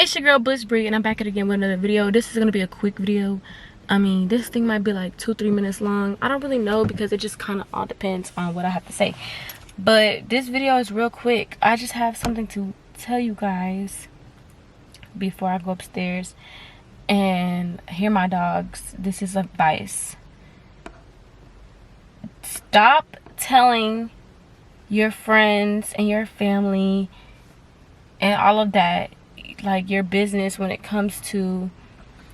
It's your girl Bria, and I'm back at it again with another video. This is gonna be a quick video. I mean, this thing might be like 2-3 minutes long. I don't really know because it just kind of all depends on what I have to say. But this video is real quick. I just have something to tell you guys before I go upstairs and hear my dogs. This is advice. Stop telling your friends and your family and all of that, like your business, when it comes to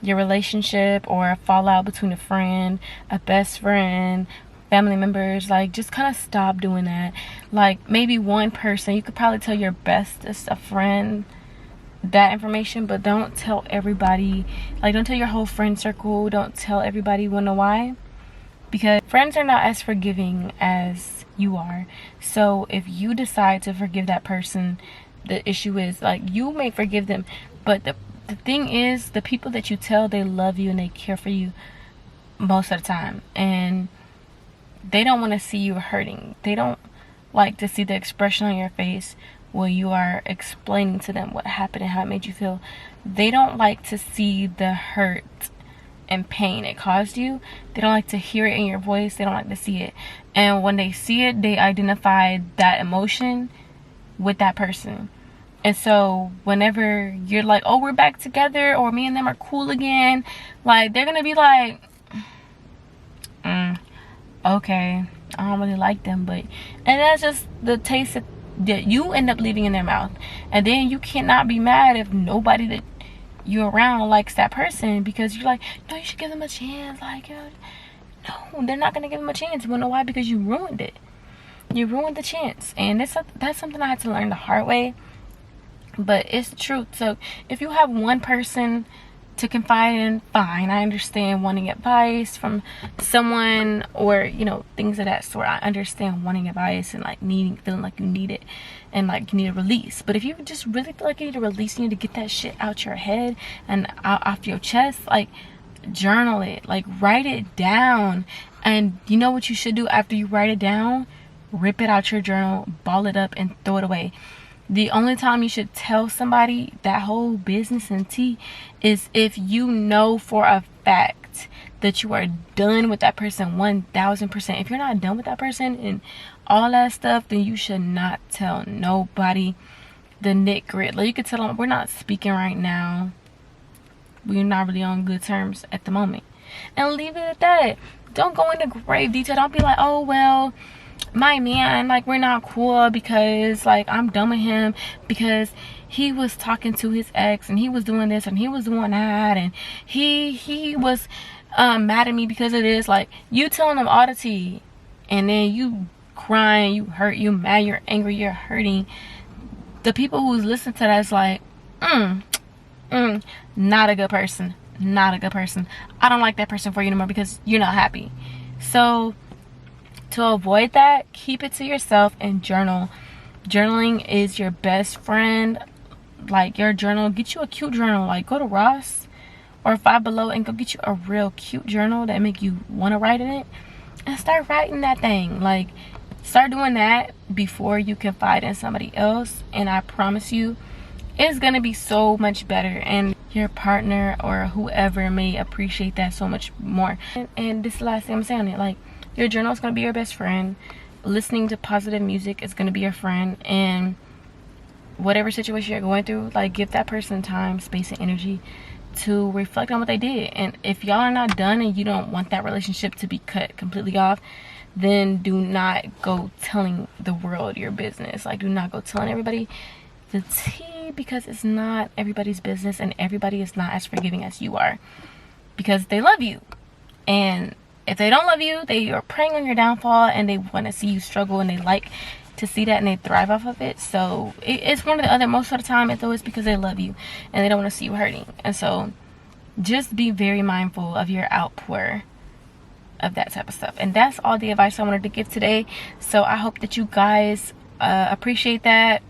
your relationship or a fallout between a friend, a best friend, family members. Like, just kind of stop doing that. Like, maybe one person, you could probably tell your bestest a friend that information, but don't tell everybody. Like, don't tell your whole friend circle. Don't tell everybody. You wanna know why? Because friends are not as forgiving as you are. So if you decide to forgive that person, the issue is, like, you may forgive them, but the thing is, the people that you tell, they love you and they care for you most of the time, and they don't want to see you hurting. They don't like to see the expression on your face when you are explaining to them what happened and how it made you feel. They don't like to see the hurt and pain it caused you. They don't like to hear it in your voice. They don't like to see it. And when they see it, they identify that emotion with that person. And so whenever you're like, oh, we're back together, or me and them are cool again, like, they're gonna be like, okay, I don't really like them. But, and that's just the taste that you end up leaving in their mouth. And then you cannot be mad if nobody that you're around likes that person, because you're like, no, you should give them a chance. Like, no, they're not gonna give them a chance. You wanna know why? Because you ruined it. You ruined the chance. And that's something I had to learn the hard way. But it's the truth. So if you have one person to confide in, fine. I understand wanting advice from someone, or, you know, things of that sort. I understand wanting advice and like feeling like you need it and like you need a release. But if you just really feel like you need a release, you need to get that shit out your head and off your chest, like, journal it, like, write it down. And you know what you should do after you write it down? Rip it out your journal, ball it up, and throw it away. The only time you should tell somebody that whole business and tea is if you know for a fact that you are done with that person 1000%. If you're not done with that person and all that stuff, then you should not tell nobody the nit-grit. Like, you could tell them, we're not speaking right now. We're not really on good terms at the moment. And leave it at that. Don't go into grave detail. Don't be like, oh, well, my man, like, we're not cool because, like, I'm done with him because he was talking to his ex and he was doing this and he was doing that and he was mad at me because of this. Like, you telling them all the tea, and then you crying, you hurt, you mad, you're angry, you're hurting. The people who's listening to that is like, not a good person, not a good person. I don't like that person for you anymore because you're not happy. So to avoid that, keep it to yourself and journal. Journaling is your best friend. Like, your journal, get you a cute journal. Like, go to Ross or Five Below and go get you a real cute journal that make you want to write in it, and start writing that thing. Like, start doing that before you confide in somebody else, and I promise you it's gonna be so much better, and your partner or whoever may appreciate that so much more. And this is the last thing I'm saying on it. Like, your journal is going to be your best friend. Listening to positive music is going to be your friend. And whatever situation you're going through, like, give that person time, space, and energy to reflect on what they did. And if y'all are not done and you don't want that relationship to be cut completely off, then do not go telling the world your business. Like, do not go telling everybody the tea, because it's not everybody's business, and everybody is not as forgiving as you are, because they love you. And if they don't love you, they are preying on your downfall, and they want to see you struggle, and they like to see that, and they thrive off of it. So it's one or the other. Most of the time, it's always because they love you and they don't want to see you hurting. And so just be very mindful of your outpour of that type of stuff. And that's all the advice I wanted to give today. So I hope that you guys appreciate that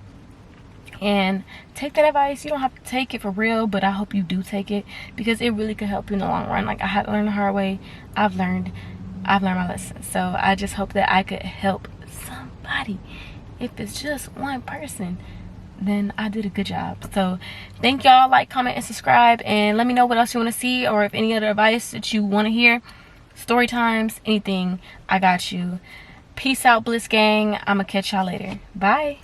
and take that advice. You don't have to take it for real, but I hope you do take it, because it really could help you in the long run. Like, I had to learn the hard way. I've learned my lesson. So I just hope that I could help somebody, if it's just one person, then I did a good job. So thank y'all. Like, comment, and subscribe, and let me know what else you want to see, or if any other advice that you want to hear, story times, anything, I got you. Peace out, Bliss Gang. I'ma catch y'all later. Bye.